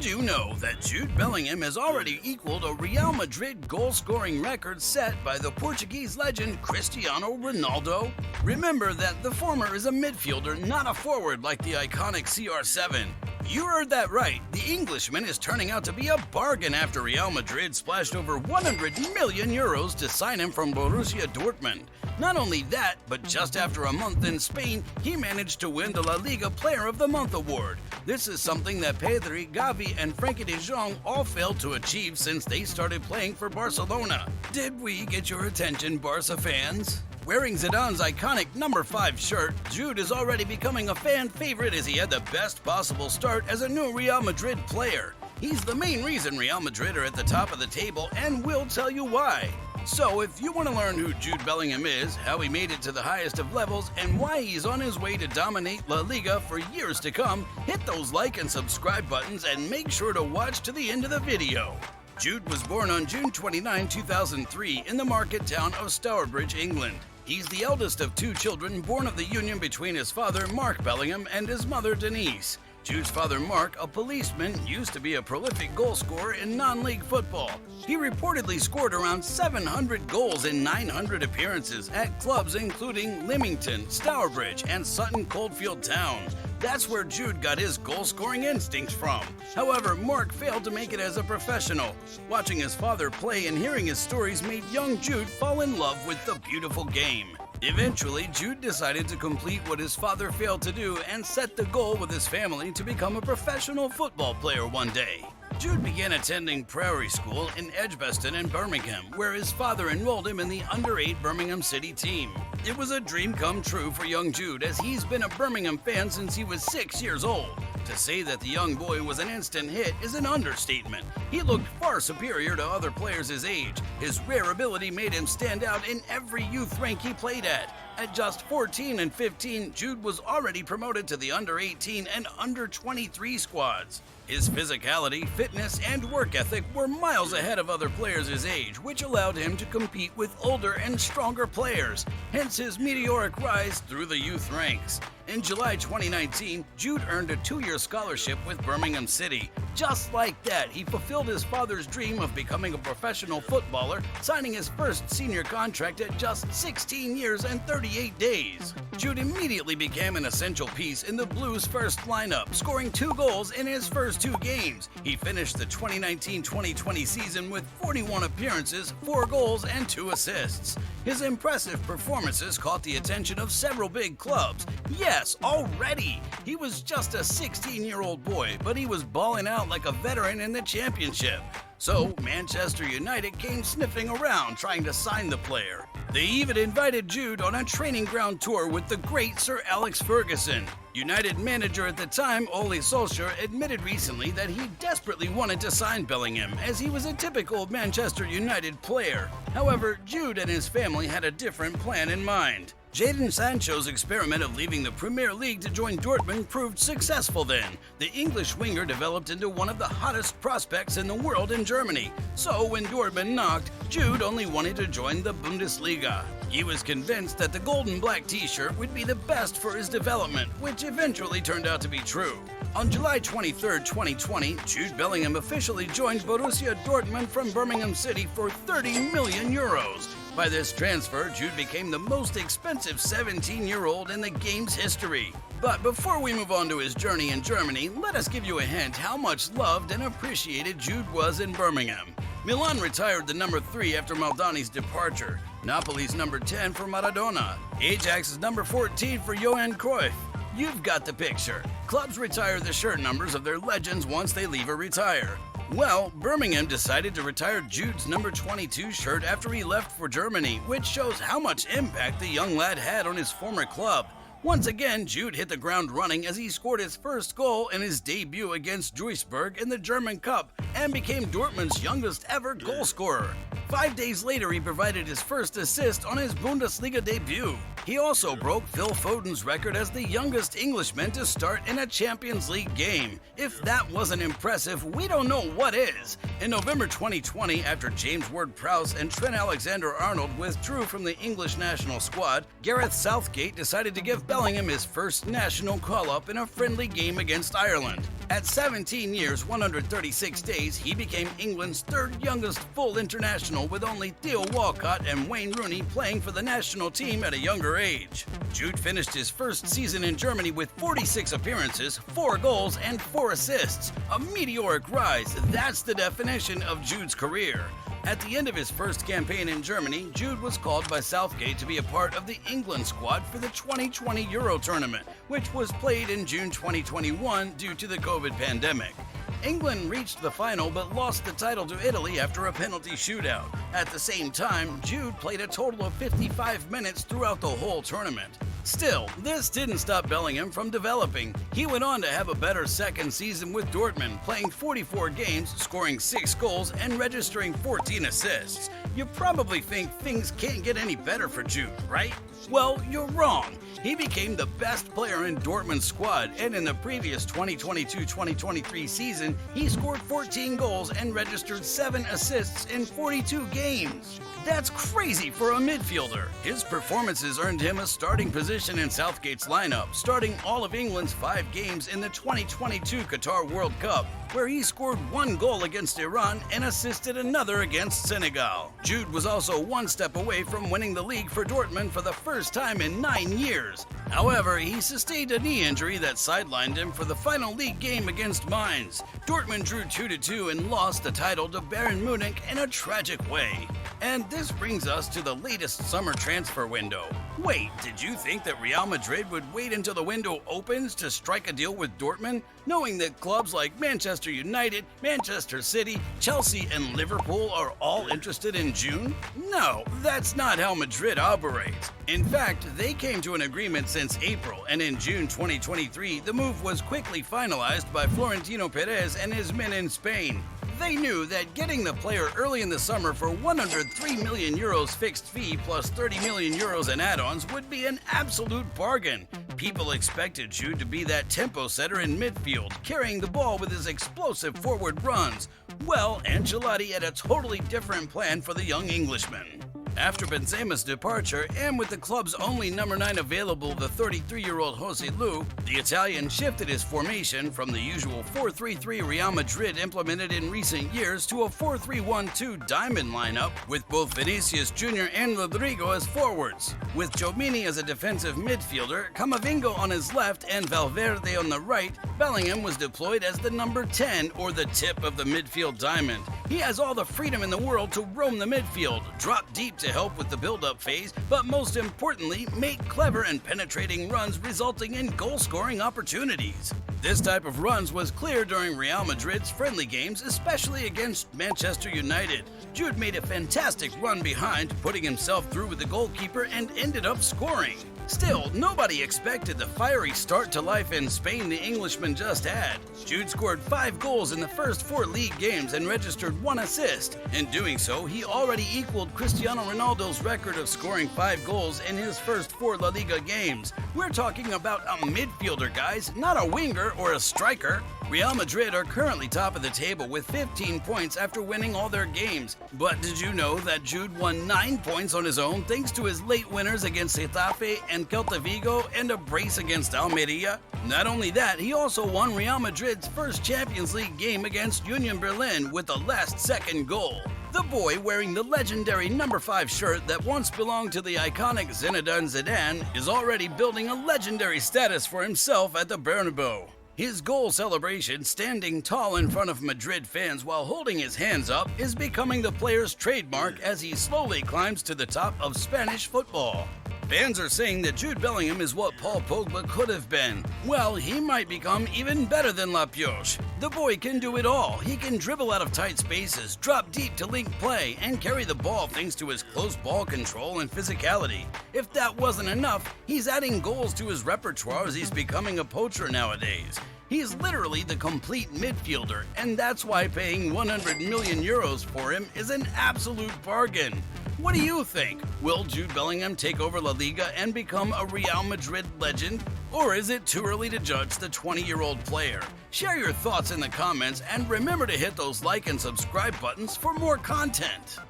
Did you know that Jude Bellingham has already equaled a Real Madrid goal-scoring record set by the Portuguese legend Cristiano Ronaldo? Remember that the former is a midfielder, not a forward like the iconic CR7. You heard that right. The Englishman is turning out to be a bargain after Real Madrid splashed over 100 million euros to sign him from Borussia Dortmund. Not only that, but just after a month in Spain, he managed to win the La Liga Player of the Month award. This is something that Pedri, Gavi, and Frenkie de Jong all failed to achieve since they started playing for Barcelona. Did we get your attention, Barca fans? Wearing Zidane's iconic number 5 shirt, Jude is already becoming a fan favorite as he had the best possible start as a new Real Madrid player. He's the main reason Real Madrid are at the top of the table, and we'll tell you why. So if you want to learn who Jude Bellingham is, how he made it to the highest of levels, and why he's on his way to dominate La Liga for years to come, hit those like and subscribe buttons and make sure to watch to the end of the video. Jude was born on June 29, 2003 in the market town of Stourbridge, England. He's the eldest of 2 children born of the union between his father, Mark Bellingham, and his mother, Denise. Jude's father, Mark, a policeman, used to be a prolific goal scorer in non-league football. He reportedly scored around 700 goals in 900 appearances at clubs including Leamington, Stourbridge, and Sutton Coldfield Town. That's where Jude got his goal-scoring instincts from. However, Mark failed to make it as a professional. Watching his father play and hearing his stories made young Jude fall in love with the beautiful game. Eventually, Jude decided to complete what his father failed to do and set the goal with his family to become a professional football player one day. Jude began attending Prairie School in Edgbaston in Birmingham, where his father enrolled him in the under-8 Birmingham City team. It was a dream come true for young Jude, as he's been a Birmingham fan since he was 6 years old. To say that the young boy was an instant hit is an understatement. He looked far superior to other players his age. His rare ability made him stand out in every youth rank he played at. At just 14 and 15, Jude was already promoted to the under-18 and under-23 squads. His physicality, fitness, and work ethic were miles ahead of other players his age, which allowed him to compete with older and stronger players, hence his meteoric rise through the youth ranks. In July 2019, Jude earned a 2-year scholarship with Birmingham City. Just like that, he fulfilled his father's dream of becoming a professional footballer, signing his first senior contract at just 16 years and 38 days. Jude immediately became an essential piece in the Blues' first lineup, scoring 2 goals in his first 2 games. He finished the 2019-2020 season with 41 appearances, 4 goals, and 2 assists. His impressive performances caught the attention of several big clubs. Yes, already! He was just a 16-year-old boy, but he was balling out like a veteran in the championship. So, Manchester United came sniffing around trying to sign the player. They even invited Jude on a training ground tour with the great Sir Alex Ferguson. United manager at the time, Ole Solskjaer, admitted recently that he desperately wanted to sign Bellingham, as he was a typical Manchester United player. However, Jude and his family had a different plan in mind. Jadon Sancho's experiment of leaving the Premier League to join Dortmund proved successful then. The English winger developed into one of the hottest prospects in the world in Germany. So when Dortmund knocked, Jude only wanted to join the Bundesliga. He was convinced that the golden black t-shirt would be the best for his development, which eventually turned out to be true. On July 23, 2020, Jude Bellingham officially joined Borussia Dortmund from Birmingham City for 30 million euros. By this transfer, Jude became the most expensive 17-year-old in the game's history. But before we move on to his journey in Germany, let us give you a hint how much loved and appreciated Jude was in Birmingham. Milan retired the number 3 after Maldini's departure, Napoli's number 10 for Maradona, Ajax's number 14 for Johan Cruyff. You've got the picture. Clubs retire the shirt numbers of their legends once they leave or retire. Well, Birmingham decided to retire Jude's number 22 shirt after he left for Germany, which shows how much impact the young lad had on his former club. Once again, Jude hit the ground running as he scored his first goal in his debut against Duisburg in the German Cup and became Dortmund's youngest ever goal scorer. 5 days later, he provided his first assist on his Bundesliga debut. He also broke Phil Foden's record as the youngest Englishman to start in a Champions League game. If that wasn't impressive, we don't know what is. In November 2020, after James Ward-Prowse and Trent Alexander-Arnold withdrew from the English national squad, Gareth Southgate decided to give Bellingham his first national call-up in a friendly game against Ireland. At 17 years, 136 days, he became England's third youngest full international, with only Theo Walcott and Wayne Rooney playing for the national team at a younger age. Jude finished his first season in Germany with 46 appearances, 4 goals, and 4 assists. A meteoric rise, that's the definition of Jude's career. At the end of his first campaign in Germany, Jude was called by Southgate to be a part of the England squad for the 2020 Euro tournament, which was played in June 2021 due to the COVID pandemic. England reached the final but lost the title to Italy after a penalty shootout. At the same time, Jude played a total of 55 minutes throughout the whole tournament. Still, this didn't stop Bellingham from developing. He went on to have a better second season with Dortmund, playing 44 games, scoring 6 goals, and registering 14 assists. You probably think things can't get any better for Jude, right? Well, you're wrong. He became the best player in Dortmund's squad, and in the previous 2022-2023 season, he scored 14 goals and registered 7 assists in 42 games. That's crazy for a midfielder. His performances earned him a starting position in Southgate's lineup, starting all of England's 5 games in the 2022 Qatar World Cup, where he scored 1 goal against Iran and assisted another against Senegal. Jude was also 1 step away from winning the league for Dortmund for the first time in 9 years. However, he sustained a knee injury that sidelined him for the final league game against Mainz. Dortmund drew 2-2 and lost the title to Bayern Munich in a tragic way. And this brings us to the latest summer transfer window. Wait, did you think that Real Madrid would wait until the window opens to strike a deal with Dortmund, knowing that clubs like Manchester United, Manchester City, Chelsea, and Liverpool are all interested in June? No, that's not how Madrid operates. In fact, they came to an agreement since April, and in June 2023, the move was quickly finalized by Florentino Perez and his men in Spain. They knew that getting the player early in the summer for 103 million euros fixed fee plus 30 million euros in add-ons would be an absolute bargain. People expected Jude to be that tempo setter in midfield, carrying the ball with his explosive forward runs. Well, Ancelotti had a totally different plan for the young Englishman. After Benzema's departure, and with the club's only number 9 available, the 33-year-old Jose Lu, the Italian shifted his formation from the usual 4-3-3 Real Madrid implemented in recent years to a 4-3-1-2 diamond lineup, with both Vinicius Jr. and Rodrigo as forwards. With Tchouaméni as a defensive midfielder, Camavinga on his left, and Valverde on the right, Bellingham was deployed as the number 10, or the tip of the midfield diamond. He has all the freedom in the world to roam the midfield, drop deep to help with the build-up phase, but most importantly, make clever and penetrating runs resulting in goal-scoring opportunities. This type of runs was clear during Real Madrid's friendly games, especially against Manchester United. Jude made a fantastic run behind, putting himself through with the goalkeeper and ended up scoring. Still, nobody expected the fiery start to life in Spain the Englishman just had. Jude scored 5 goals in the first 4 league games and registered 1 assist. In doing so, he already equaled Cristiano Ronaldo's record of scoring 5 goals in his first 4 La Liga games. We're talking about a midfielder, guys, not a winger or a striker. Real Madrid are currently top of the table with 15 points after winning all their games. But did you know that Jude won 9 points on his own thanks to his late winners against Getafe and Celta Vigo and a brace against Almeria? Not only that, he also won Real Madrid's first Champions League game against Union Berlin with a last-second goal. The boy wearing the legendary number 5 shirt that once belonged to the iconic Zinedine Zidane is already building a legendary status for himself at the Bernabeu. His goal celebration, standing tall in front of Madrid fans while holding his hands up, is becoming the player's trademark as he slowly climbs to the top of Spanish football. Fans are saying that Jude Bellingham is what Paul Pogba could have been. Well, he might become even better than La Pioche. The boy can do it all. He can dribble out of tight spaces, drop deep to link play, and carry the ball thanks to his close ball control and physicality. If that wasn't enough, he's adding goals to his repertoire as he's becoming a poacher nowadays. He's literally the complete midfielder, and that's why paying 100 million euros for him is an absolute bargain. What do you think? Will Jude Bellingham take over La Liga and become a Real Madrid legend? Or is it too early to judge the 20-year-old player? Share your thoughts in the comments and remember to hit those like and subscribe buttons for more content.